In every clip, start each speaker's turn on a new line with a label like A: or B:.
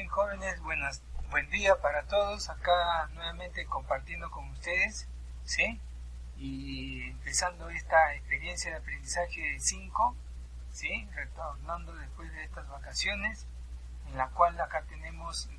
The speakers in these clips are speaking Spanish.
A: bien, jóvenes, buen día para todos. Acá nuevamente compartiendo con ustedes, ¿sí? Y empezando esta experiencia de aprendizaje 5, ¿sí? Retornando después de estas vacaciones, en la cual acá tenemos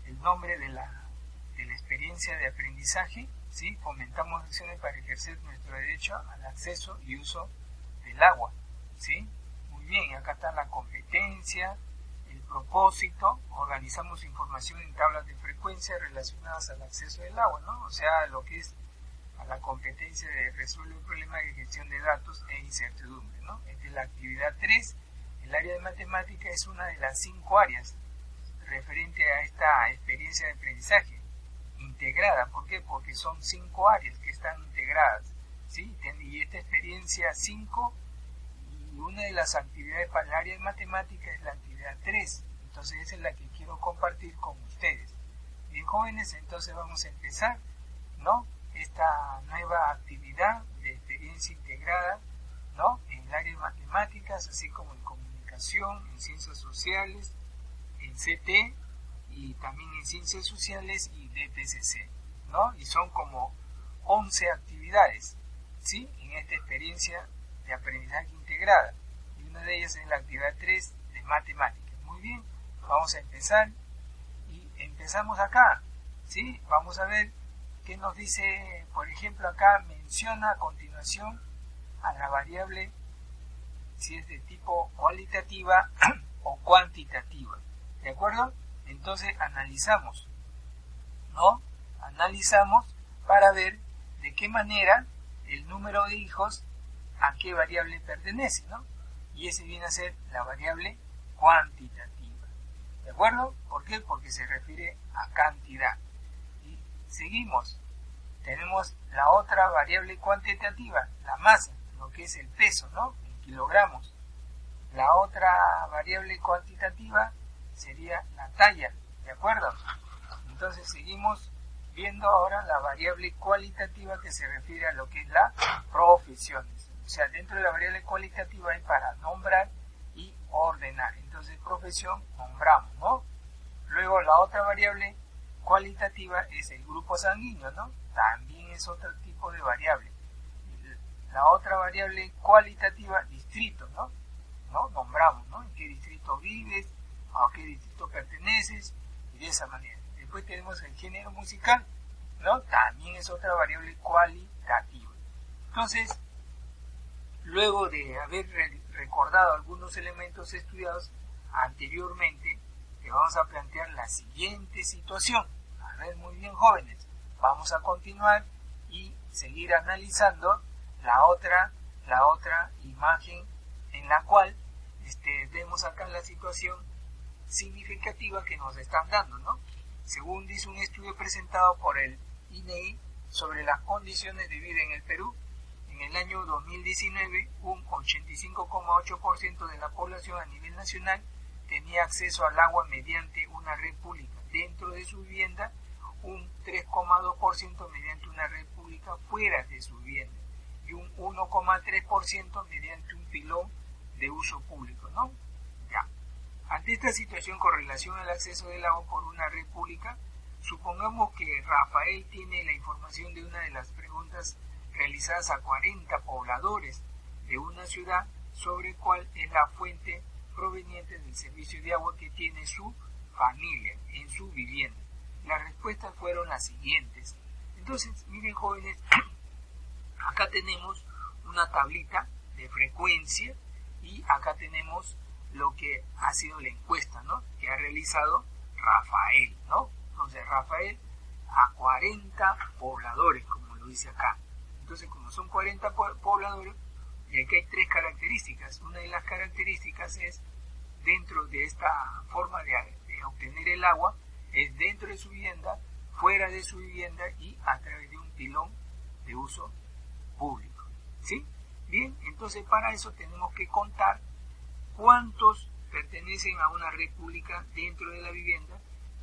A: el nombre de la experiencia de aprendizaje, ¿sí? Fomentamos acciones para ejercer nuestro derecho al acceso y uso del agua, ¿sí? Muy bien, y acá está la competencia, el propósito, organizamos información en tablas de frecuencia relacionadas al acceso del agua, ¿no? O sea, lo que es a la competencia de resolver un problema de gestión de datos e incertidumbre, ¿no? Esta es la actividad 3. El área de matemática es una de las 5 áreas referente a esta experiencia de aprendizaje integrada. ¿Por qué? Porque son 5 áreas que están integradas, ¿sí? Y esta experiencia 5, y una de las actividades para el área de matemática es la actividad 3. Entonces esa es la que quiero compartir con ustedes. Bien, jóvenes, entonces vamos a empezar, ¿no? Esta nueva actividad de experiencia integrada, ¿no? En el área de matemáticas, así como en comunicación, en ciencias sociales, en CT y también en ciencias sociales y DPCC, ¿no? Y son como 11 actividades, ¿sí? En esta experiencia de aprendizaje integrada. Y una de ellas es la actividad 3 de matemáticas. Muy bien, vamos a empezar y empezamos acá, ¿sí? Vamos a ver qué nos dice, por ejemplo, acá menciona a continuación a la variable si es de tipo cualitativa o cuantitativa. ¿De acuerdo? Entonces analizamos, ¿no? Analizamos para ver de qué manera el número de hijos a qué variable pertenece, ¿no? Y ese viene a ser la variable cuantitativa. ¿De acuerdo? ¿Por qué? Porque se refiere a cantidad. Y seguimos. Tenemos la otra variable cuantitativa, la masa, lo que es el peso, ¿no? En kilogramos. La otra variable cuantitativa sería la talla, ¿de acuerdo? Entonces seguimos viendo ahora la variable cualitativa que se refiere a lo que es la profesión. O sea, dentro de la variable cualitativa hay para nombrar y ordenar. Entonces profesión nombramos, ¿no? Luego la otra variable cualitativa es el grupo sanguíneo, ¿no? También es otro tipo de variable. La otra variable cualitativa, distrito, ¿no? Nombramos, ¿no? En qué distrito vives, a qué distrito perteneces, y de esa manera. Después tenemos el género musical, ¿no? También es otra variable cualitativa. Entonces, luego de haber recordado algunos elementos estudiados anteriormente, te vamos a plantear la siguiente situación. A ver, muy bien, jóvenes, vamos a continuar y seguir analizando la otra imagen en la cual vemos acá la situación significativa que nos están dando, ¿no? Según dice un estudio presentado por el INEI sobre las condiciones de vida en el Perú, en el año 2019 un 85,8% de la población a nivel nacional tenía acceso al agua mediante una red pública dentro de su vivienda, un 3,2% mediante una red pública fuera de su vivienda y un 1,3% mediante un pilón de uso público, ¿no? Ya. Ante esta situación con relación al acceso del agua por una red pública, supongamos que Rafael tiene la información de una de las preguntas realizadas a 40 pobladores de una ciudad sobre cuál es la fuente proveniente del servicio de agua que tiene su familia en su vivienda. Las respuestas fueron las siguientes. Entonces, miren, jóvenes, acá tenemos una tablita de frecuencia y acá tenemos lo que ha sido la encuesta, ¿no? Que ha realizado Rafael, ¿no? Entonces, Rafael a 40 pobladores, como lo dice acá. Entonces, como son 40 pobladores, y aquí hay 3 características. Una de las características es, dentro de esta forma de obtener el agua, es dentro de su vivienda, fuera de su vivienda y a través de un pilón de uso público, ¿sí? Bien, entonces para eso tenemos que contar cuántos pertenecen a una red pública dentro de la vivienda,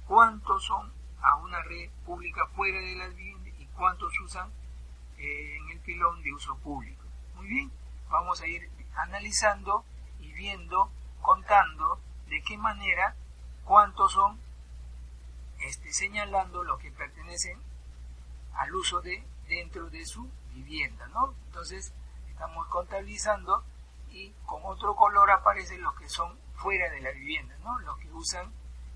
A: cuántos son a una red pública fuera de la vivienda y cuántos usan en el pilón de uso público. Muy bien, vamos a ir analizando y viendo, contando de qué manera cuántos son, señalando los que pertenecen al uso de dentro de su vivienda, ¿no? Entonces estamos contabilizando y con otro color aparecen los que son fuera de la vivienda, ¿no? Los que usan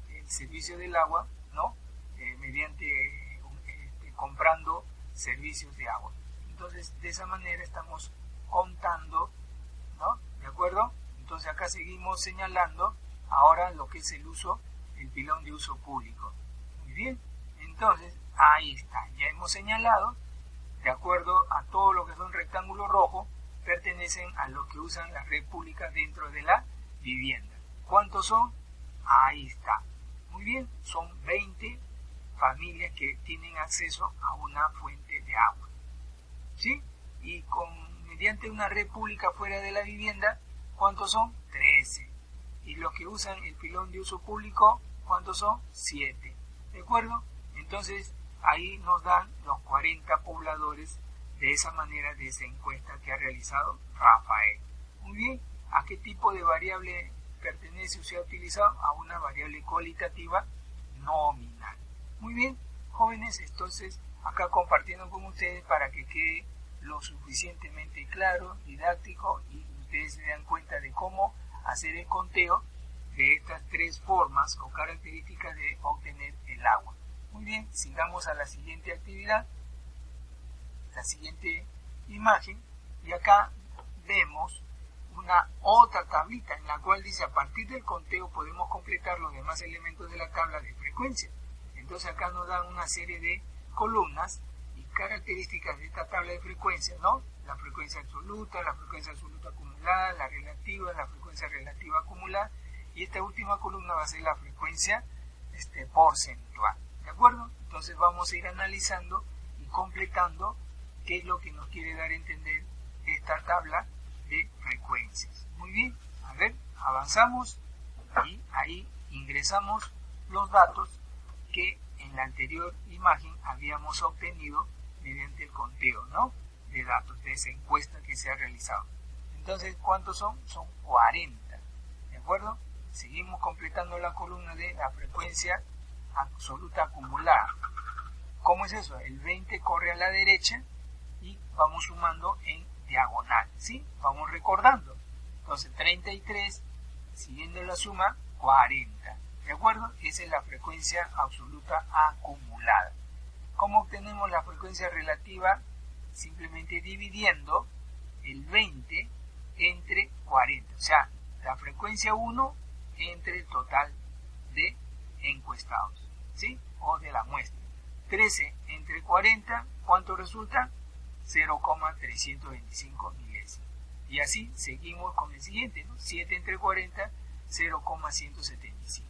A: el servicio del agua, ¿no? Mediante comprando servicios de agua. Entonces de esa manera estamos contando, ¿no? ¿De acuerdo? Entonces acá seguimos señalando ahora lo que es el uso, el pilón de uso público. Muy bien, entonces ahí está, ya hemos señalado, de acuerdo a todo lo que son rectángulos rojos, pertenecen a los que usan la red pública dentro de la vivienda. ¿Cuántos son? Ahí está. Muy bien, son 20 familias que tienen acceso a una fuente de agua. ¿Sí? Y mediante una red pública fuera de la vivienda, ¿cuántos son? 13. Y los que usan el pilón de uso público, ¿cuántos son? 7. ¿De acuerdo? Entonces, ahí nos dan los 40 pobladores de esa manera de esa encuesta que ha realizado Rafael. Muy bien, ¿a qué tipo de variable pertenece o se ha utilizado? A una variable cualitativa nominal. Muy bien, jóvenes, entonces acá compartiendo con ustedes para que quede lo suficientemente claro, didáctico y ustedes se dan cuenta de cómo hacer el conteo de estas tres formas o características de obtener el agua. Muy bien, sigamos a la siguiente actividad, la siguiente imagen, y acá vemos una otra tablita en la cual dice a partir del conteo podemos completar los demás elementos de la tabla de frecuencia. Entonces acá nos dan una serie de columnas y características de esta tabla de frecuencia, ¿no? La frecuencia absoluta acumulada, la relativa, la frecuencia relativa acumulada, y esta última columna va a ser la frecuencia porcentual. ¿De acuerdo? Entonces vamos a ir analizando y completando qué es lo que nos quiere dar a entender esta tabla de frecuencias. Muy bien, a ver, avanzamos y ahí ingresamos los datos que en la anterior imagen habíamos obtenido mediante el conteo, ¿no? De datos de esa encuesta que se ha realizado. Entonces, ¿cuántos son? Son 40. ¿De acuerdo? Seguimos completando la columna de la frecuencia absoluta acumulada. ¿Cómo es eso? El 20 corre a la derecha y vamos sumando en diagonal, ¿sí? Vamos recordando. Entonces, 33, siguiendo la suma, 40. ¿De acuerdo? Esa es la frecuencia absoluta acumulada. ¿Cómo obtenemos la frecuencia relativa? Simplemente dividiendo el 20 entre 40. O sea, la frecuencia 1 entre el total de encuestados, ¿sí? O de la muestra. 13 entre 40, ¿cuánto resulta? 0,325 milésimos. Y así seguimos con el siguiente, ¿no? 7 entre 40, 0,175.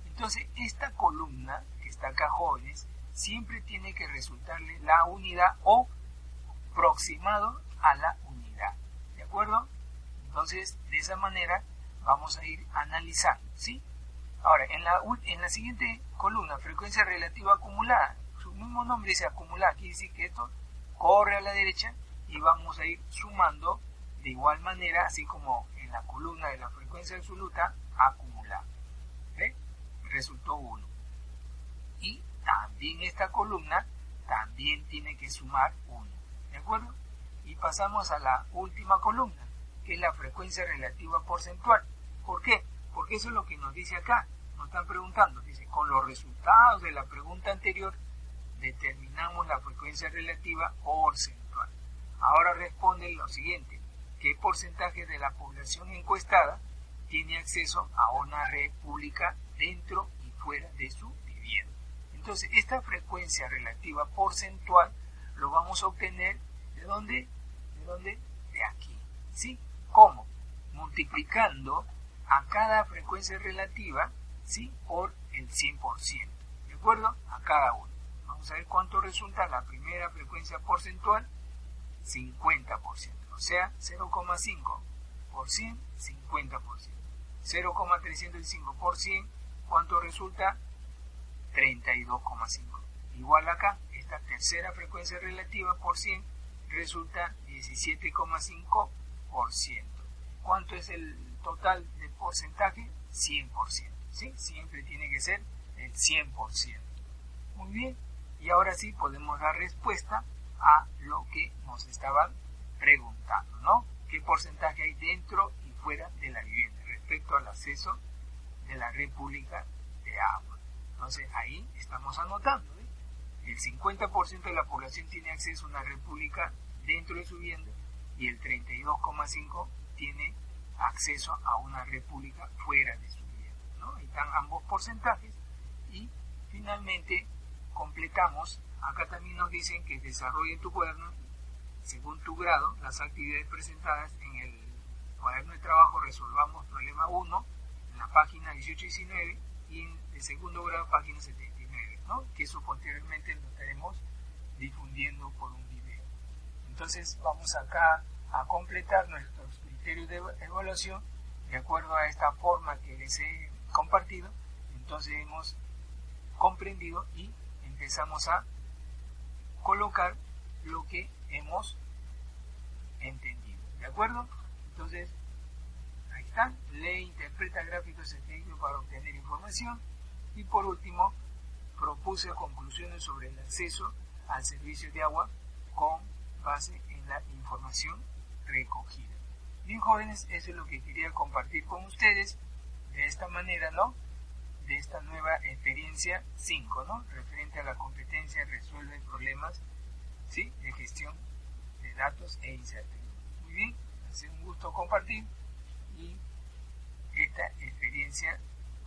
A: Entonces, esta columna que está acá, jóvenes, siempre tiene que resultarle la unidad o aproximado a la unidad. ¿De acuerdo? Entonces, de esa manera vamos a ir analizando, ¿sí? Ahora, en la siguiente columna, frecuencia relativa acumulada, su mismo nombre dice acumulada, quiere decir que esto corre a la derecha y vamos a ir sumando de igual manera, así como en la columna de la frecuencia absoluta acumulada. ¿Ve? Resultó 1. Y también esta columna también tiene que sumar 1. ¿De acuerdo? Y pasamos a la última columna, que es la frecuencia relativa porcentual. ¿Por qué? Porque eso es lo que nos dice acá. Nos están preguntando, dice, con los resultados de la pregunta anterior, determinamos la frecuencia relativa porcentual. Ahora responde lo siguiente, ¿qué porcentaje de la población encuestada tiene acceso a una red pública dentro y fuera de su vivienda? Entonces, esta frecuencia relativa porcentual lo vamos a obtener ¿de dónde? ¿De dónde? De aquí, ¿sí? ¿Cómo? Multiplicando a cada frecuencia relativa, ¿sí? Por el 100%, ¿de acuerdo? A cada uno. Vamos a ver cuánto resulta la primera frecuencia porcentual, 50%, o sea, 0,5 por 100, 50%. 0,305 por 100, ¿cuánto resulta? 32,5. Igual acá, esta tercera frecuencia relativa por 100 resulta 17,5%. ¿Cuánto es el total de porcentaje? 100%. ¿sí? Siempre tiene que ser el 100%. Muy bien, y ahora sí podemos dar respuesta a lo que nos estaban preguntando, ¿no? ¿Qué porcentaje hay dentro y fuera de la vivienda respecto al acceso de la red pública de agua? Entonces ahí estamos anotando, ¿eh? El 50% de la población tiene acceso a una red pública dentro de su vivienda y el 32,5% tiene acceso a una red pública fuera de su vivienda, ¿no? Ahí están ambos porcentajes y finalmente completamos. Acá también nos dicen que desarrolle en tu cuaderno, según tu grado, las actividades presentadas en el cuaderno de trabajo. Resolvamos problema 1 en la página 18-19 y en el segundo grado página 79, ¿no? Que eso posteriormente lo estaremos difundiendo por un video. Entonces vamos acá a completar nuestros criterios de evaluación de acuerdo a esta forma que les he compartido. Entonces hemos comprendido y empezamos a colocar lo que hemos entendido, ¿de acuerdo? Entonces ahí está, lee, interpreta gráficos estadísticos para obtener información y por último propuse conclusiones sobre el acceso al servicio de agua con base en la información recogida. Bien, jóvenes, eso es lo que quería compartir con ustedes de esta manera, ¿no? De esta nueva experiencia 5, ¿no? Referente a la competencia resuelve problemas, ¿sí? De gestión de datos e incertidumbre. Muy bien, ha sido un gusto compartir y esta experiencia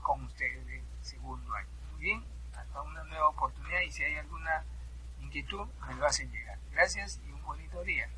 A: con ustedes de segundo año. Muy bien, hasta una nueva oportunidad y si hay alguna inquietud me lo hacen llegar. Gracias y un bonito día.